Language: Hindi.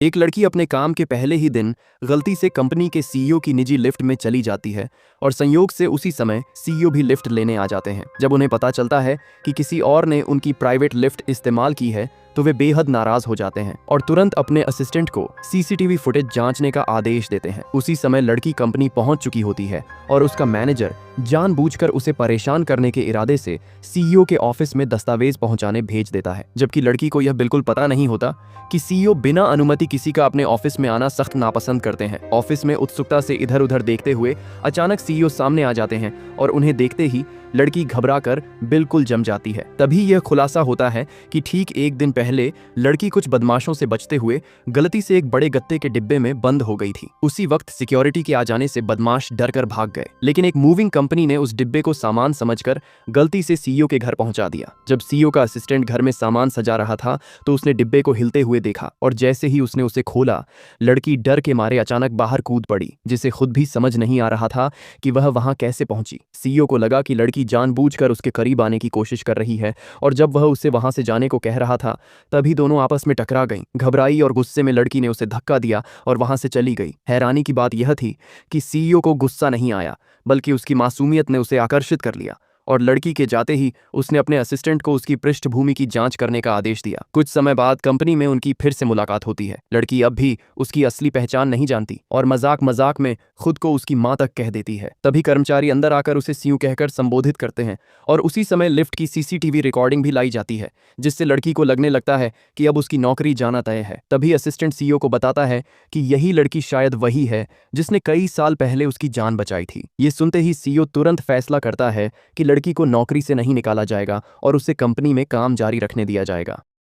एक लड़की अपने काम के पहले ही दिन गलती से कंपनी के सीईओ की निजी लिफ्ट में चली जाती है और संयोग से उसी समय सीईओ भी लिफ्ट लेने आ जाते हैं। जब उन्हें पता चलता है कि किसी और ने उनकी प्राइवेट लिफ्ट इस्तेमाल की है तो वे बेहद नाराज हो जाते हैं और तुरंत अपने असिस्टेंट को सीसीटीवी फुटेज जांचने का आदेश देते हैं। उसी समय लड़की कंपनी पहुंच चुकी होती है और उसका मैनेजर जानबूझकर उसे परेशान करने के इरादे से सीईओ के ऑफिस में दस्तावेज पहुंचाने भेज देता है, जबकि लड़की को यह बिल्कुल पता नहीं होता कि सीईओ बिना अनुमति किसी का अपने ऑफिस में आना सख्त नापसंद करते हैं। ऑफिस में उत्सुकता से इधर उधर देखते हुए अचानक सीईओ सामने आ जाते हैं और उन्हें देखते ही लड़की घबराकर बिल्कुल जम जाती है। तभी यह खुलासा होता है कि ठीक एक दिन पहले लड़की कुछ बदमाशों से बचते हुए गलती से एक बड़े गत्ते के डिब्बे में बंद हो गई थी। उसी वक्त सिक्योरिटी के आ जाने से बदमाश डरकर भाग गए, लेकिन एक मूविंग कंपनी ने उस डिब्बे को सामान समझकर गलती से सीईओ के घर पहुंचा दिया। जब सीईओ का असिस्टेंट घर में सामान सजा रहा था तो उसने डिब्बे को हिलते हुए देखा और जैसे ही उसने उसे खोला, लड़की डर के मारे अचानक बाहर कूद पड़ी, जिसे खुद भी समझ नहीं आ रहा था कि वह वहां कैसे पहुंची। सीईओ को लगा कि लड़की जानबूझकर उसके करीब आने की कोशिश कर रही है और जब वह उसे वहां से जाने को कह रहा था तभी दोनों आपस में टकरा गईं। घबराई और गुस्से में लड़की ने उसे धक्का दिया और वहां से चली गई। हैरानी की बात यह थी कि सीईओ को गुस्सा नहीं आया, बल्कि उसकी मासूमियत ने उसे आकर्षित कर लिया और लड़की के जाते ही उसने अपने असिस्टेंट को उसकी पृष्ठभूमि की जांच करने का आदेश दिया। कुछ समय बाद कंपनी में उनकी फिर से मुलाकात होती है। लड़की अब भी उसकी असली पहचान नहीं जानती और मजाक मजाक में खुद को उसकी मां तक कह देती है। तभी कर्मचारी अंदर आकर उसे सीयू कहकर संबोधित करते हैं और उसी समय लिफ्ट की सीसीटीवी रिकॉर्डिंग भी लाई जाती है, जिससे लड़की को लगने लगता है कि अब उसकी नौकरी जाना तय है। तभी असिस्टेंट सीईओ को बताता है कि यही लड़की शायद वही है जिसने कई साल पहले उसकी जान बचाई थी। ये सुनते ही सीईओ तुरंत फैसला करता है कि लड़की को नौकरी से नहीं निकाला जाएगा और उसे कंपनी में काम जारी रखने दिया जाएगा।